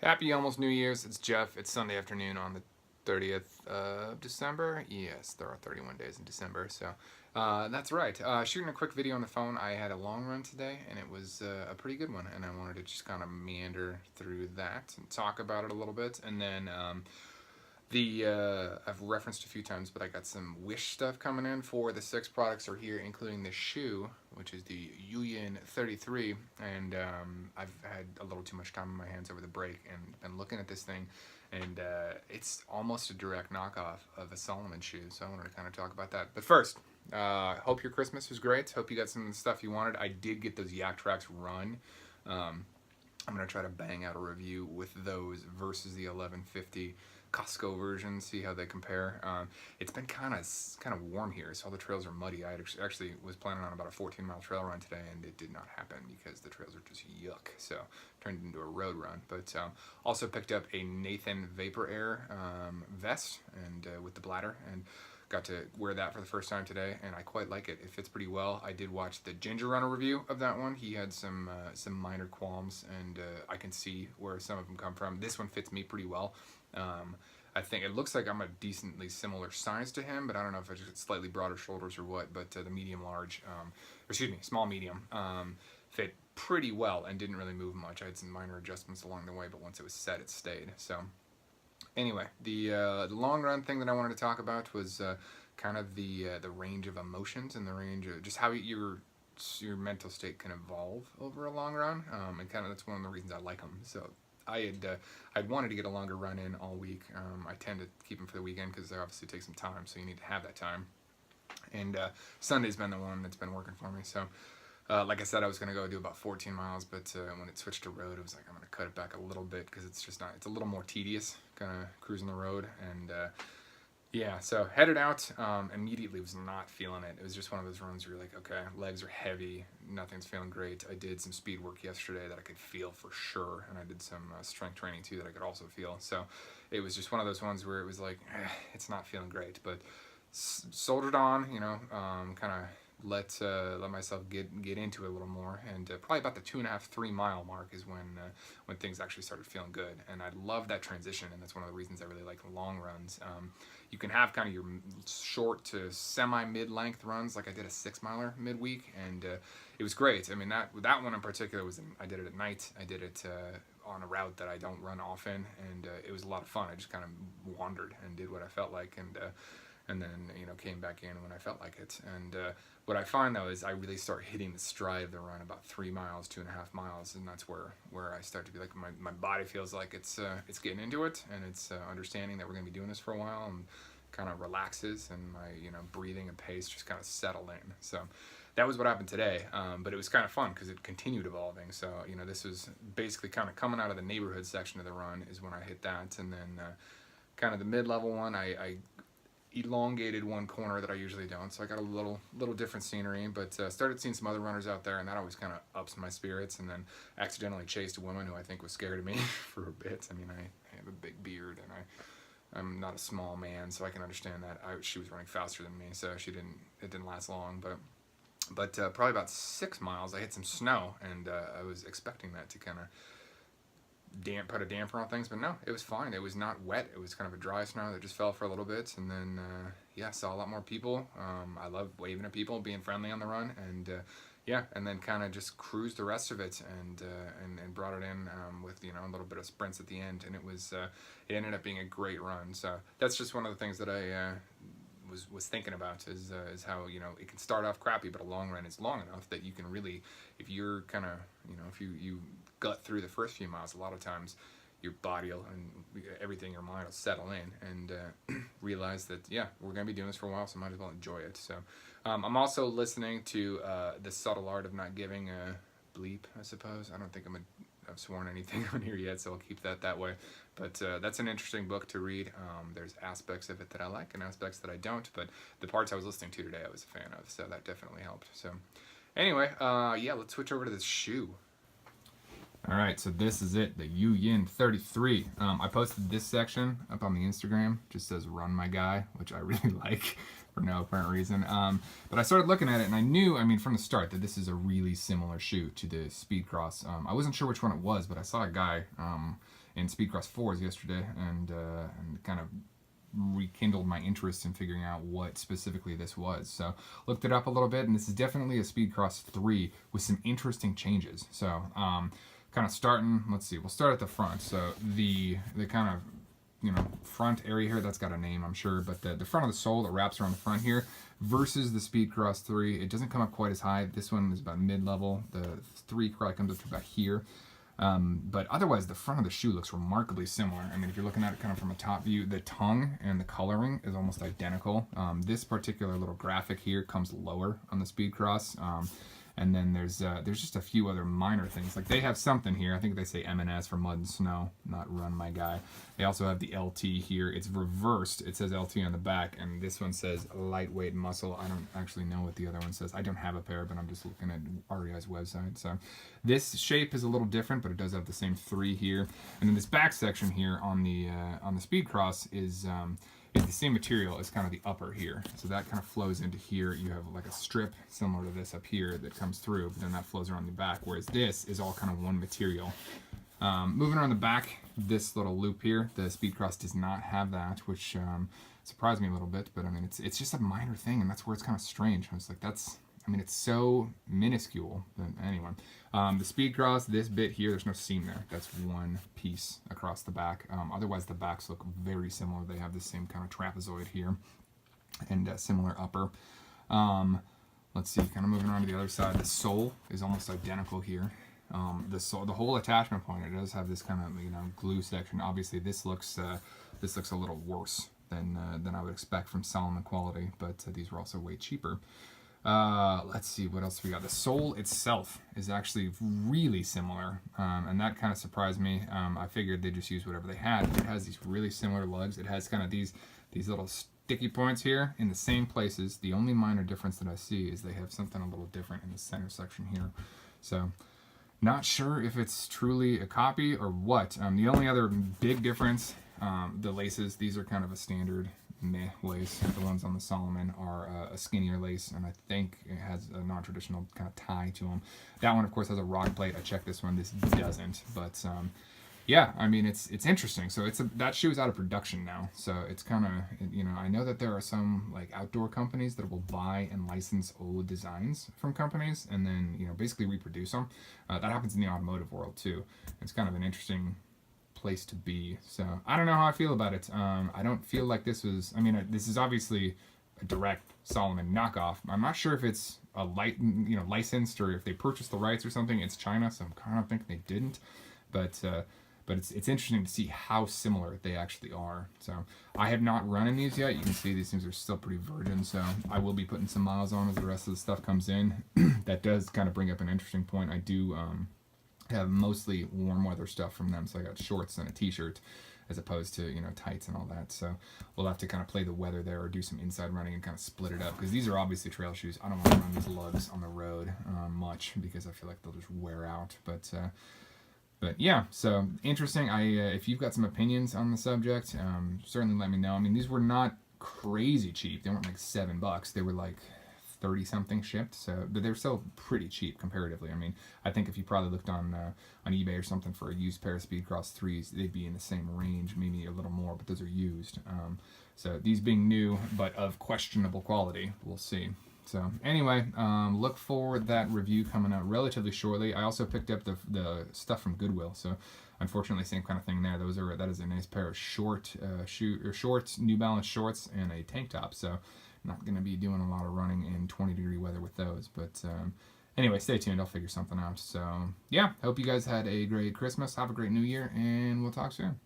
Happy almost New Year's. It's Jeff. It's Sunday afternoon on the 30th of December. Yes, there are 31 days in December, so that's right. Shooting a quick video on the phone. I had a long run today, and it was a pretty good one, and I wanted to just kind of meander through that and talk about it a little bit, and then I've referenced a few times, but I got some Wish stuff coming in for the 6 products are here, including the shoe, which is the Youyin 33, and I've had a little too much time on my hands over the break and been looking at this thing, and it's almost a direct knockoff of a Solomon shoe, so I wanted to kind of talk about that. But first, hope your Christmas was great. Hope you got some of the stuff you wanted. I did get those Yak Tracks Run. I'm going to try to bang out a review with those versus the 1150 Costco version, see how they compare. It's been kind of warm here, so all the trails are muddy. I actually was planning on about a 14-mile trail run today, and it did not happen because the trails are just yuck, so turned it into a road run. But also picked up a Nathan Vapor Air vest and with the bladder, and got to wear that for the first time today, and I quite like it. It fits pretty well. I did watch the Ginger Runner review of that one. He had some minor qualms, and I can see where some of them come from. This one fits me pretty well. I think it looks like I'm a decently similar size to him, but I don't know if I just got slightly broader shoulders or what, but the small medium, fit pretty well and didn't really move much. I had some minor adjustments along the way, but once it was set, it stayed. So anyway, the long run thing that I wanted to talk about was kind of the range of emotions and the range of just how your mental state can evolve over a long run, and kind of that's one of the reasons I like them. So I'd wanted to get a longer run in all week. I tend to keep them for the weekend because they obviously take some time, so you need to have that time. And Sunday's been the one that's been working for me. So like I said, I was going to go do about 14 miles, but when it switched to road, I was like, I'm going to cut it back a little bit because it's a little more tedious kind of cruising the road. And yeah, so headed out, immediately was not feeling it. It was just one of those runs where you're like, okay, legs are heavy, nothing's feeling great. I did some speed work yesterday that I could feel for sure, and I did some strength training too that I could also feel. So it was just one of those ones where it was like, it's not feeling great, but soldiered on, kind of let myself get into it a little more, and probably about the 2.5-3 mile mark is when things actually started feeling good, and I love that transition, and that's one of the reasons I really like long runs. You can have kind of your short to semi mid-length runs, like I did a 6-miler midweek, and it was great. I mean, that one in particular I did it at night. I did it on a route that I don't run often, and it was a lot of fun. I just kind of wandered and did what I felt like, and then came back in when I felt like it. And what I find though is I really start hitting the stride of the run about 3 miles, 2.5 miles, and that's where I start to be like, my body feels like it's getting into it, and it's understanding that we're going to be doing this for a while, and kind of relaxes, and my breathing and pace just kind of settle in. So that was what happened today, but it was kind of fun because it continued evolving. So this was basically kind of coming out of the neighborhood section of the run is when I hit that, and then kind of the mid-level one, I elongated one corner that I usually don't, so I got a little different scenery, but started seeing some other runners out there, and that always kind of ups my spirits. And then accidentally chased a woman who I think was scared of me for a bit. I mean, I have a big beard, and I'm not a small man, so I can understand that. She was running faster than me, so it didn't last long, but probably about 6 miles I hit some snow, and I was expecting that to kind of put a damper on things, but no, it was fine. It was not wet. It was kind of a dry snow that just fell for a little bit, and then yeah, saw a lot more people. I love waving at people, being friendly on the run, and yeah, and then kind of just cruised the rest of it, and brought it in with a little bit of sprints at the end, and it ended up being a great run. So that's just one of the things that I was thinking about is how it can start off crappy, but a long run is long enough that you can really, if you're kind of if you gut through the first few miles, a lot of times your body and everything, your mind will settle in and realize that, yeah, we're going to be doing this for a while, so might as well enjoy it. So I'm also listening to The Subtle Art of Not Giving a Bleep, I suppose. I don't think I've sworn anything on here yet, so I'll keep that way. But that's an interesting book to read. There's aspects of it that I like and aspects that I don't, but the parts I was listening to today I was a fan of, so that definitely helped. So anyway, yeah, let's switch over to this shoe. All right, so this is it, the Youyin 33. I posted this section up on the Instagram. Just says "Run My Guy," which I really like for no apparent reason. But I started looking at it, and I knew, from the start, that this is a really similar shoe to the Speedcross. I wasn't sure which one it was, but I saw a guy in Speedcross 4s yesterday, and kind of rekindled my interest in figuring out what specifically this was. So looked it up a little bit, and this is definitely a Speedcross 3 with some interesting changes. So kind of starting, let's see, we'll start at the front. So the kind of, you know, front area here, that's got a name, I'm sure, but the front of the sole that wraps around the front here versus the Speedcross 3, it doesn't come up quite as high. This one is about mid-level. The 3 probably comes up to about here. But otherwise, the front of the shoe looks remarkably similar. I mean, if you're looking at it kind of from a top view, the tongue and the coloring is almost identical. This particular little graphic here comes lower on the Speedcross. And then there's just a few other minor things. Like they have something here. I think they say M&S for mud and snow, not run, my guy. They also have the LT here. It's reversed. It says LT on the back, and this one says lightweight muscle. I don't actually know what the other one says. I don't have a pair, but I'm just looking at REI's website. So this shape is a little different, but it does have the same 3 here. And then this back section here on the Speedcross is the same material as kind of the upper here. So that kind of flows into here. You have like a strip similar to this up here that comes through, but then that flows around the back, whereas this is all kind of one material. Moving around the back, this little loop here, the Speedcross does not have that, which surprised me a little bit, but I mean, it's just a minor thing, and that's where it's kind of strange. I was like, I mean, it's so minuscule. But anyway, the Speedcross, this bit here, there's no seam there. That's one piece across the back. Otherwise, the backs look very similar. They have the same kind of trapezoid here and similar upper. Let's see, kind of moving on to the other side. The sole is almost identical here. The whole attachment point, it does have this kind of, you know, glue section. Obviously, this looks a little worse than I would expect from Solomon quality, but these were also way cheaper. Let's see, what else we got? The sole itself is actually really similar, and that kind of surprised me. I figured they'd just use whatever they had. It has these really similar lugs. It has kind of these little sticky points here in the same places. The only minor difference that I see is they have something a little different in the center section here. So, not sure if it's truly a copy or what. The only other big difference, the laces, these are kind of a standard meh lace. The ones on the Solomon are a skinnier lace, and I think it has a non-traditional kind of tie to them. That one, of course, has a rock plate. I checked this one. This doesn't. But yeah, I mean, it's interesting. So that shoe is out of production now. So it's kind of, you know, I know that there are some like outdoor companies that will buy and license old designs from companies and then, you know, basically reproduce them. That happens in the automotive world too. It's kind of an interesting place to be. So I don't know how I feel about it. I don't feel like this was, I mean, this is obviously a direct Solomon knockoff. I'm not sure if it's a licensed or if they purchased the rights or something. It's China, so I'm kind of thinking they didn't. But it's interesting to see how similar they actually are. So I have not run in these yet. You can see these things are still pretty virgin, so I will be putting some miles on as the rest of the stuff comes in. That does kind of bring up an interesting point. I do have mostly warm weather stuff from them, so I got shorts and a t-shirt as opposed to, you know, tights and all that. So we'll have to kind of play the weather there or do some inside running and kind of split it up, because these are obviously trail shoes. I don't want to run these lugs on the road much because I feel like they'll just wear out. But yeah, so interesting. If you've got some opinions on the subject, certainly let me know. I mean, these were not crazy cheap. They weren't like $7. They were like 30 something shipped, but they're still pretty cheap comparatively. I mean, I think if you probably looked on eBay or something for a used pair of Speedcross 3s, they'd be in the same range, maybe a little more, but those are used. So these being new but of questionable quality, we'll see. So anyway, look for that review coming out relatively shortly. I also picked up the stuff from Goodwill, so unfortunately same kind of thing there. That is a nice pair of shorts, New Balance shorts, and a tank top. So not going to be doing a lot of running in 20-degree weather with those, but anyway, stay tuned. I'll figure something out. So yeah, hope you guys had a great Christmas. Have a great New Year, and we'll talk soon.